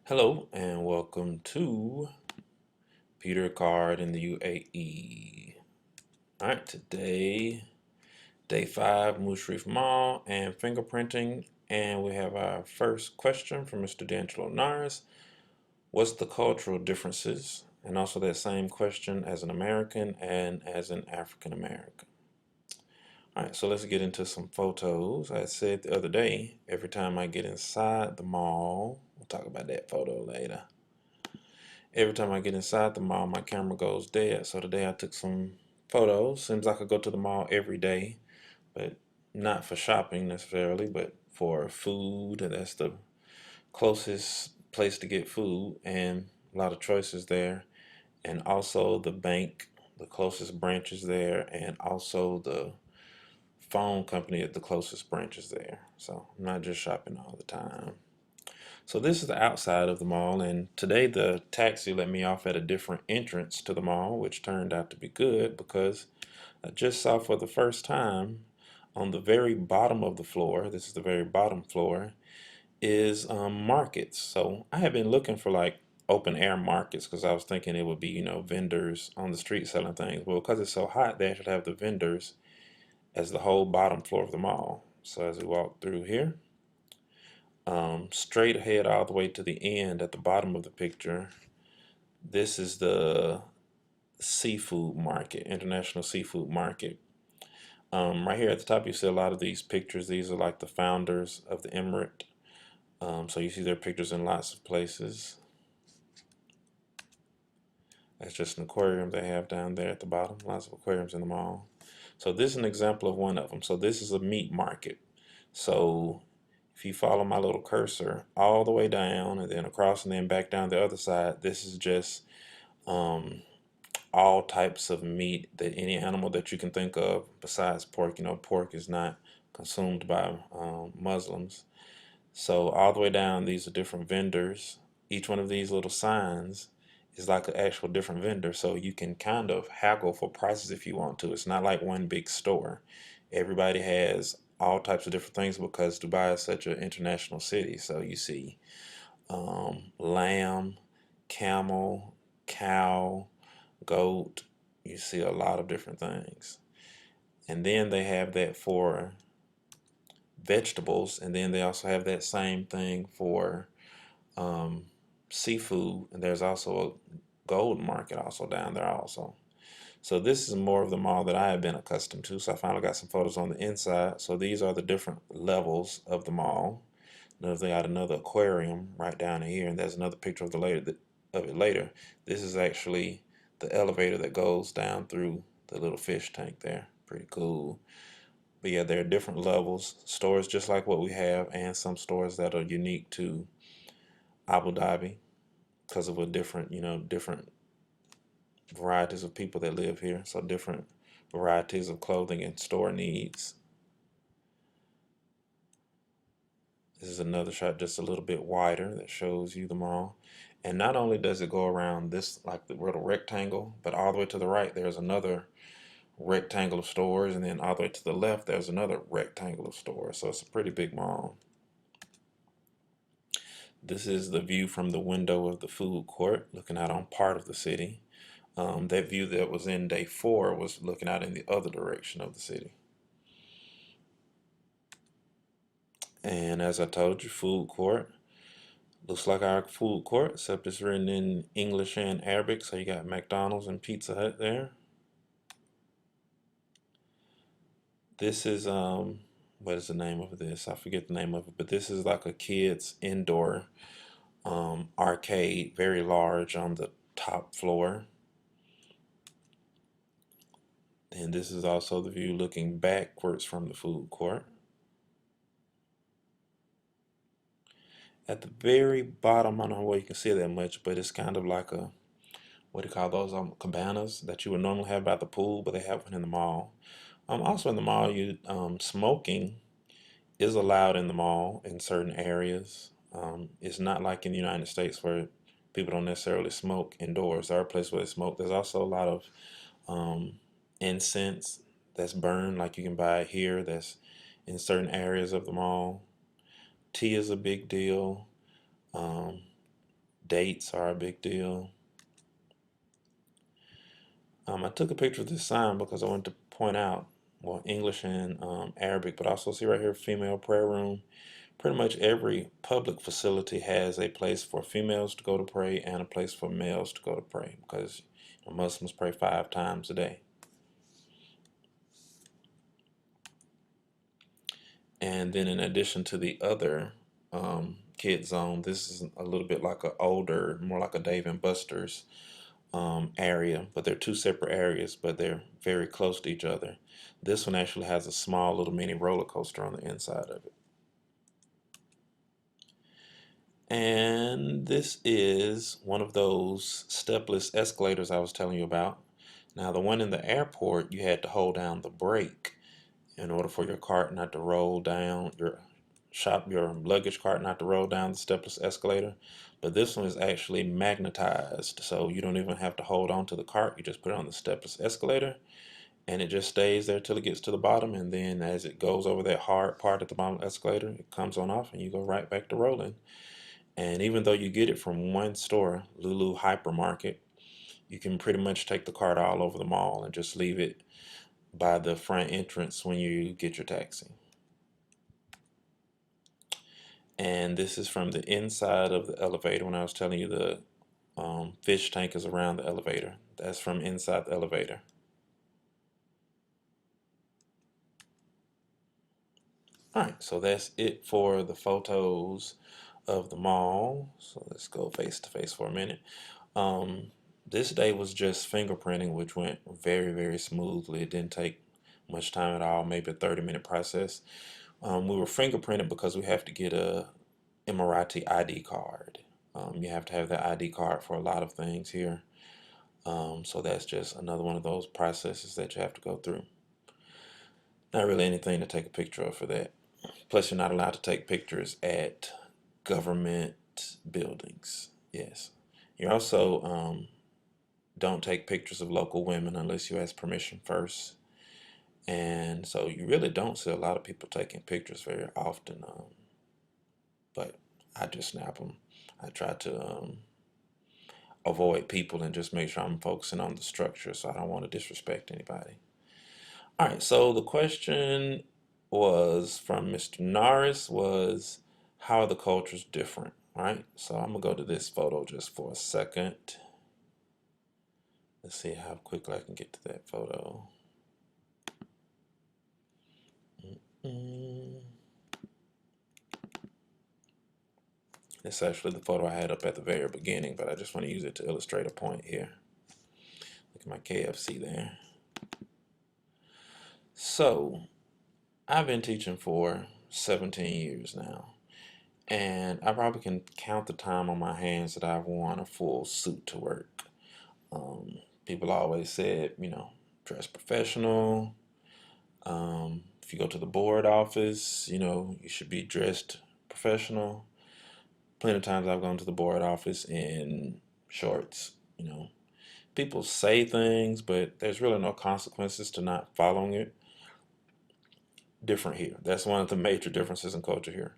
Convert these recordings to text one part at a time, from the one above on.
Hello and welcome to Peter Card in the UAE. All right, today, day 5, Mushrif Mall and fingerprinting. And we have our first question from Mr. D'Angelo Nares. What's the cultural differences? And also that same question as an American and as an African American. All right, so let's get into some photos. I said the other day, every time I get inside the mall, we'll talk about that photo later. Every time I get inside the mall, my camera goes dead. So today I took some photos. Seems like I go to the mall every day, but not for shopping necessarily, but for food. And that's the closest place to get food, and a lot of choices there. And also the bank, the closest branch is there, and also the phone company at the closest branch is there. So I'm not just shopping all the time. So this is the outside of the mall, and today the taxi let me off at a different entrance to the mall, which turned out to be good because I just saw for the first time on the very bottom of the floor, this is the very bottom floor, is markets. So I have been looking for like open air markets because I was thinking it would be, vendors on the street selling things. Well, because it's so hot, they should have the vendors as the whole bottom floor of the mall. So as we walk through here, straight ahead all the way to the end at the bottom of the picture, this is the seafood market, international seafood market. Right here at the top, you see a lot of these pictures. These are like the founders of the emirate. So you see their pictures in lots of places. That's just an aquarium they have down there at the bottom. Lots of aquariums in the mall. So this is an example of one of them. So this is a meat market. So if you follow my little cursor all the way down and then across and then back down the other side, this is just um, all types of meat, that any animal that you can think of besides pork. Pork is not consumed by Muslims. So all the way down, these are different vendors. Each one of these little signs is like an actual different vendor, so you can kind of haggle for prices if you want to. It's not like one big store. Everybody has all types of different things because Dubai is such an international city. So you see lamb, camel, cow, goat. You see a lot of different things. And then they have that for vegetables, and then they also have that same thing for um, seafood, and there's also a gold market also down there also. So this is more of the mall that I have been accustomed to. So I finally got some photos on the inside. So these are the different levels of the mall. Notice they got another aquarium right down here, and there's another picture of it later. This is actually the elevator that goes down through the little fish tank there. Pretty cool. But yeah, there are different levels, stores just like what we have, and some stores that are unique to Abu Dhabi because of a different, different varieties of people that live here. So different varieties of clothing and store needs. This is another shot just a little bit wider that shows you the mall. And not only does it go around this like the little rectangle, but all the way to the right there's another rectangle of stores, and then all the way to the left there's another rectangle of stores. So it's a pretty big mall. This is the view from the window of the food court, looking out on part of the city. That view that was in day 4 was looking out in the other direction of the city. And as I told you, food court. Looks like our food court, except it's written in English and Arabic. So you got McDonald's and Pizza Hut there. This is what is the name of this? I forget the name of it, but this is like a kids indoor arcade, very large on the top floor. And this is also the view looking backwards from the food court. At the very bottom, I don't know where you can see that much, but it's kind of like a, what do you call those, cabanas that you would normally have by the pool, but they have one in the mall. Also in the mall, smoking is allowed in the mall in certain areas. It's not like in the United States where people don't necessarily smoke indoors. There are places where they smoke. There's also a lot of um, incense that's burned, like you can buy here, that's in certain areas of the mall. Tea is a big deal. Um, Dates are a big deal. I took a picture of this sign because I wanted to point out, well, English and Arabic, but also see right here, female prayer room. Pretty much every public facility has a place for females to go to pray and a place for males to go to pray because Muslims pray 5 times a day. And then in addition to the other kid zone, this is a little bit like an older, more like a Dave and Buster's area, but they're two separate areas, but they're very close to each other. This one actually has a small little mini roller coaster on the inside of it. And this is one of those stepless escalators I was telling you about. Now, the one in the airport, you had to hold down the brake in order for your cart not to roll down, your luggage cart not to roll down the stepless escalator. But this one is actually magnetized, so you don't even have to hold on to the cart. You just put it on the stepless escalator, and it just stays there till it gets to the bottom. And then as it goes over that hard part at the bottom of the escalator, it comes on off, and you go right back to rolling. And even though you get it from one store, Lulu Hypermarket, you can pretty much take the cart all over the mall and just leave it by the front entrance when you get your taxi. And this is from the inside of the elevator. When I was telling you the fish tank is around the elevator, that's from inside the elevator. All right, so that's it for the photos of the mall. So let's go face to face for a minute. This day was just fingerprinting, which went very, very smoothly. It didn't take much time at all, maybe a 30-minute process. We were fingerprinted because we have to get a Emirati ID card. You have to have the ID card for a lot of things here. So that's just another one of those processes that you have to go through. Not really anything to take a picture of for that. Plus, you're not allowed to take pictures at government buildings. Yes. You also don't take pictures of local women unless you ask permission first. And so you really don't see a lot of people taking pictures very often. But I just snap them. I try to avoid people and just make sure I'm focusing on the structure, so I don't want to disrespect anybody. All right, so the question was from Mr. Norris was, how are the cultures different? All right, so I'm gonna go to this photo just for a second. Let's see how quickly I can get to that photo. It's actually the photo I had up at the very beginning, but I just want to use it to illustrate a point here. Look at my KFC there. So, I've been teaching for 17 years now, and I probably can count the time on my hands that I've worn a full suit to work. People always said, dress professional. If you go to the board office, you should be dressed professional. Plenty of times I've gone to the board office in shorts. People say things, but there's really no consequences to not following it. Different here. That's one of the major differences in culture here.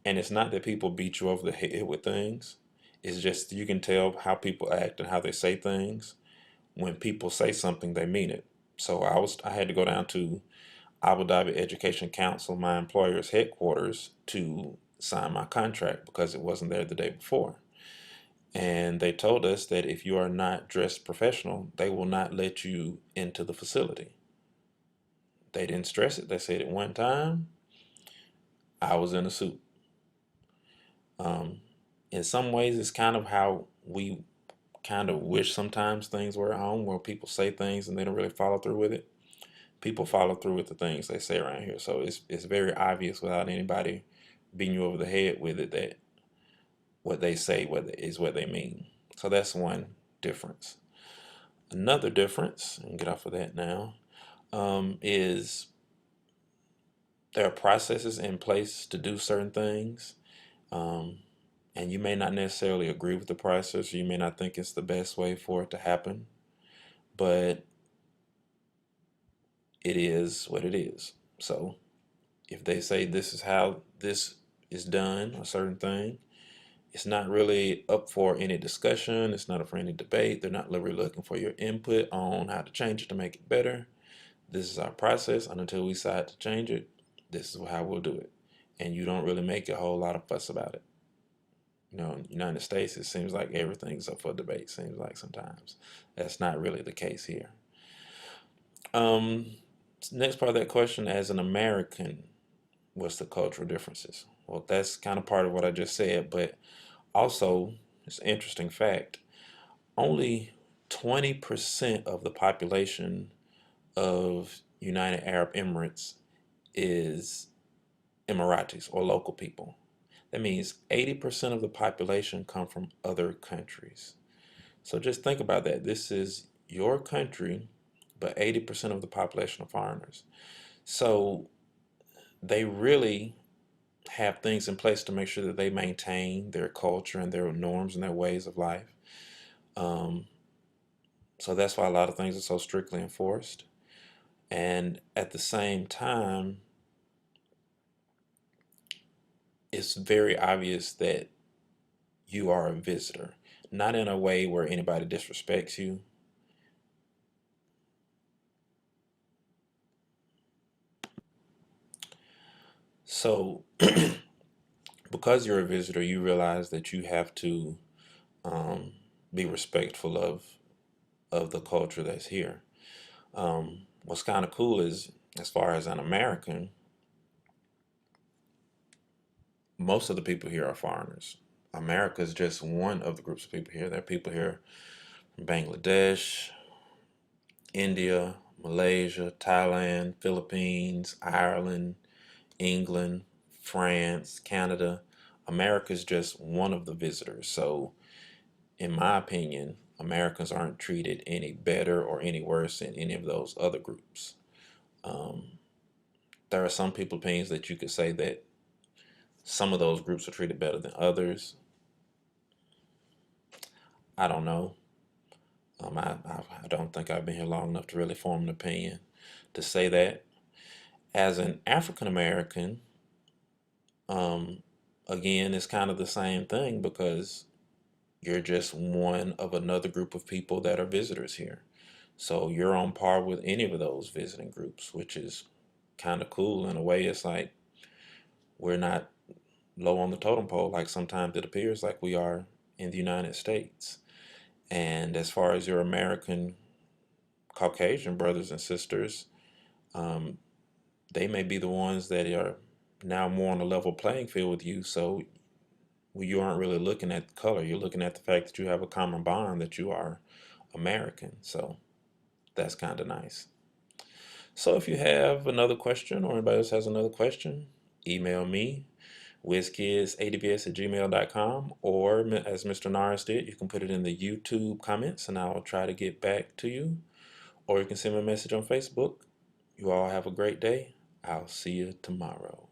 And it's not that people beat you over the head with things. It's just you can tell how people act and how they say things. When people say something, they mean it. So I had to go down to Abu Dhabi Education Council, my employer's headquarters, to sign my contract because it wasn't there the day before. And they told us that if you are not dressed professional, they will not let you into the facility. They didn't stress it. They said at one time, I was in a suit. In some ways, it's kind of how we kind of wish sometimes things were at home, where people say things and they don't really follow through with it. People follow through with the things they say around here. So it's very obvious without anybody beating you over the head with it that what they say is what they mean. So that's one difference. Another difference, and get off of that now, is there are processes in place to do certain things. And you may not necessarily agree with the process, or you may not think it's the best way for it to happen, but it is what it is. So if they say this is how this is done, a certain thing, It's not really up for any discussion. It's not up for any debate. They're not really looking for your input on how to change it to make it better. This is our process, and until we decide to change it, this is how we'll do it. And you don't really make a whole lot of fuss about it. In the United States, it seems like everything's up for debate, seems like sometimes. That's not really the case here. Um, Next part of that question, as an American, what's the cultural differences? Well, that's kind of part of what I just said, but also, it's an interesting fact, only 20% of the population of United Arab Emirates is Emiratis or local people. That means 80% of the population come from other countries. So just think about that. This is your country, but 80% of the population are foreigners. So they really have things in place to make sure that they maintain their culture and their norms and their ways of life. Um, so that's why a lot of things are so strictly enforced. And at the same time, it's very obvious that you are a visitor, not in a way where anybody disrespects you. So, because you're a visitor, you realize that you have to um, be respectful of the culture that's here. What's kind of cool is, as far as an American, most of the people here are foreigners. America is just one of the groups of people here. There are people here from Bangladesh, India, Malaysia, Thailand, Philippines, Ireland, England, France, Canada. America is just one of the visitors. So, in my opinion, Americans aren't treated any better or any worse than any of those other groups. Um, there are some people opinions that you could say that some of those groups are treated better than others. I don't know. I don't think I've been here long enough to really form an opinion to say that. As an African American, um, again, it's kind of the same thing because you're just one of another group of people that are visitors here. So you're on par with any of those visiting groups, which is kind of cool in a way. It's like we're not low on the totem pole like sometimes it appears like we are in the United States. And as far as your American Caucasian brothers and sisters, um, they may be the ones that are now more on a level playing field with you. So you aren't really looking at color. You're looking at the fact that you have a common bond that you are American. So that's kind of nice. So if you have another question or anybody else has another question, email me, whizkids80bs@gmail.com, or as Mr. Norris did, you can put it in the YouTube comments and I'll try to get back to you. Or you can send me a message on Facebook. You all have a great day. I'll see you tomorrow.